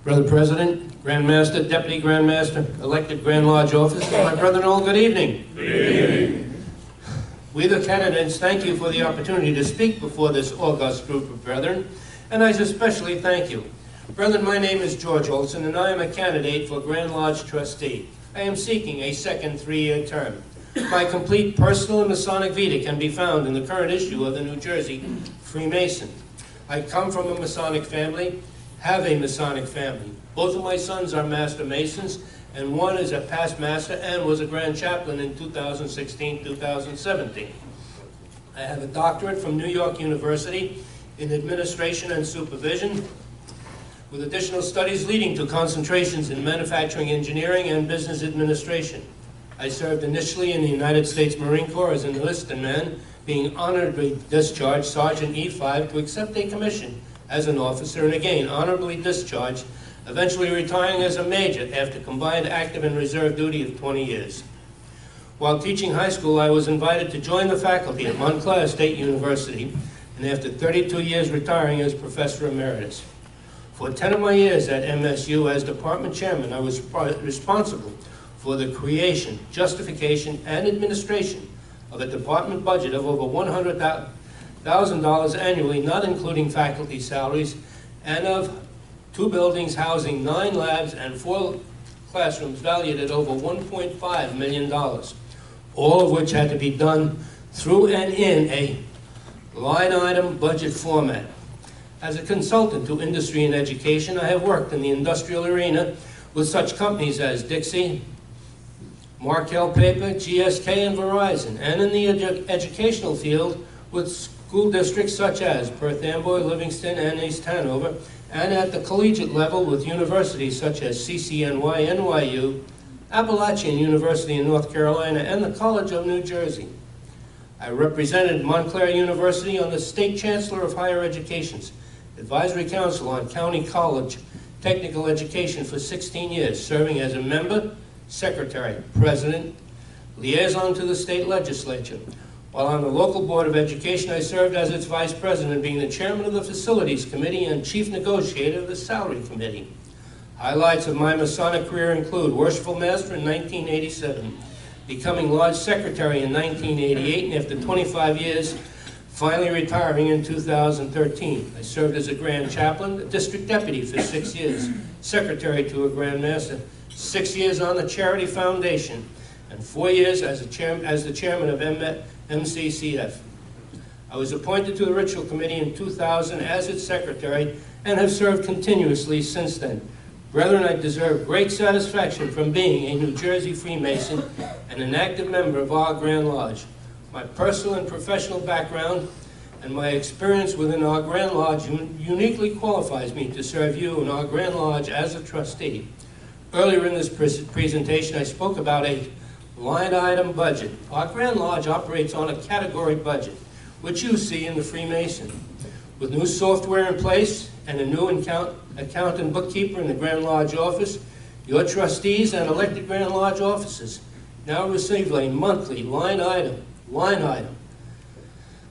Brother President, Grand Master, Deputy Grand Master, elected Grand Lodge officers, my brethren all, good evening. Good evening. We the candidates thank you for the opportunity to speak before this august group of brethren, and I especially thank you. Brethren, my name is George Olsen, and I am a candidate for Grand Lodge Trustee. I am seeking a second three-year term. My complete personal and Masonic vita can be found in the current issue of the New Jersey Freemason. I come from a Masonic family, have a Masonic family. Both of my sons are Master Masons, and one is a past Master and was a Grand Chaplain in 2016-2017. I have a doctorate from New York University in Administration and Supervision, with additional studies leading to concentrations in Manufacturing Engineering and Business Administration. I served initially in the United States Marine Corps as an enlisted man, being honorably discharged Sergeant E5 to accept a commission as an officer, and again honorably discharged, eventually retiring as a major after combined active and reserve duty of 20 years. While teaching high school, I was invited to join the faculty at Montclair State University, and after 32 years retiring as Professor Emeritus. For 10 of my years at MSU as department chairman, I was responsible for the creation, justification, and administration of a department budget of over $100,000 annually, not including faculty salaries, and of 2 buildings housing 9 labs and 4 classrooms valued at over $1.5 million, all of which had to be done through and in a line item budget format. As a consultant to industry and education, I have worked in the industrial arena with such companies as Dixie, Markel Paper, GSK, and Verizon, and in the educational field with school districts such as Perth Amboy, Livingston, and East Hanover, and at the collegiate level with universities such as CCNY, NYU, Appalachian University in North Carolina, and the College of New Jersey. I represented Montclair University on the State Chancellor of Higher Education's Advisory Council on County College Technical Education for 16 years, serving as a member, secretary, president, liaison to the state legislature. While on the local board of education, I served as its vice president, being the chairman of the facilities committee and chief negotiator of the salary committee. Highlights of my Masonic career include Worshipful Master in 1987, becoming Lodge Secretary in 1988, and after 25 years, finally retiring in 2013. I served as a Grand Chaplain, a District Deputy for 6 years, Secretary to a Grand Master, 6 years on the Charity Foundation, and 4 years as the chairman of MCCF. I was appointed to the Ritual Committee in 2000 as its secretary and have served continuously since then. Brethren, I deserve great satisfaction from being a New Jersey Freemason and an active member of our Grand Lodge. My personal and professional background and my experience within our Grand Lodge uniquely qualifies me to serve you in our Grand Lodge as a trustee. Earlier in this presentation, I spoke about a line item budget. Our Grand Lodge operates on a category budget, which you see in the Freemason. With new software in place and a new account and bookkeeper in the Grand Lodge office, your trustees and elected Grand Lodge officers now receive a monthly line item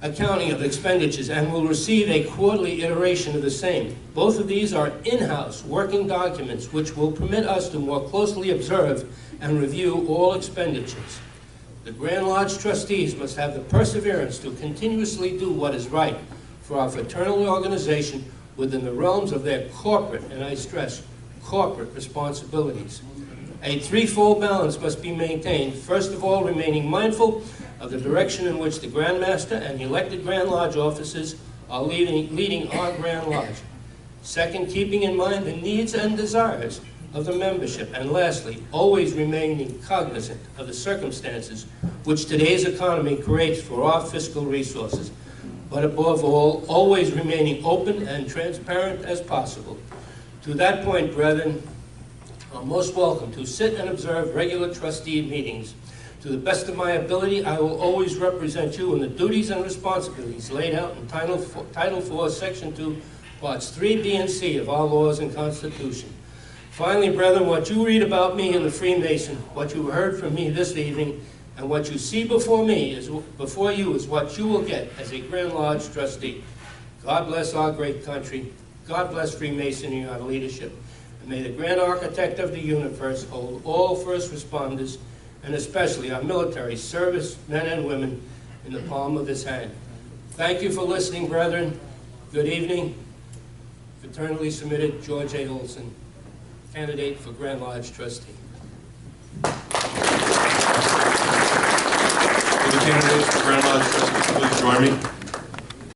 accounting of expenditures and will receive a quarterly iteration of the same. Both of these are in-house working documents which will permit us to more closely observe and review all expenditures. The Grand Lodge trustees must have the perseverance to continuously do what is right for our fraternal organization within the realms of their corporate, and I stress, corporate responsibilities. A threefold balance must be maintained. First of all, remaining mindful of the direction in which the Grand Master and the elected Grand Lodge officers are leading our Grand Lodge. Second, keeping in mind the needs and desires of the membership. And lastly, always remaining cognizant of the circumstances which today's economy creates for our fiscal resources. But above all, always remaining open and transparent as possible. To that point, brethren, are most welcome to sit and observe regular trustee meetings. To the best of my ability, I will always represent you in the duties and responsibilities laid out in Title 4, Section 2, Parts 3, B, and C of our laws and Constitution. Finally, brethren, what you read about me in the Freemason, what you heard from me this evening, and what you see before you is what you will get as a Grand Lodge trustee. God bless our great country. God bless Freemasonry and our leadership. May the grand architect of the universe hold all first responders, and especially our military service men and women, in the palm of his hand. Thank you for listening, brethren. Good evening. Fraternally submitted, George A. Olsen, candidate for Grand Lodge Trustee. Will the candidates for Grand Lodge Trustee please join me?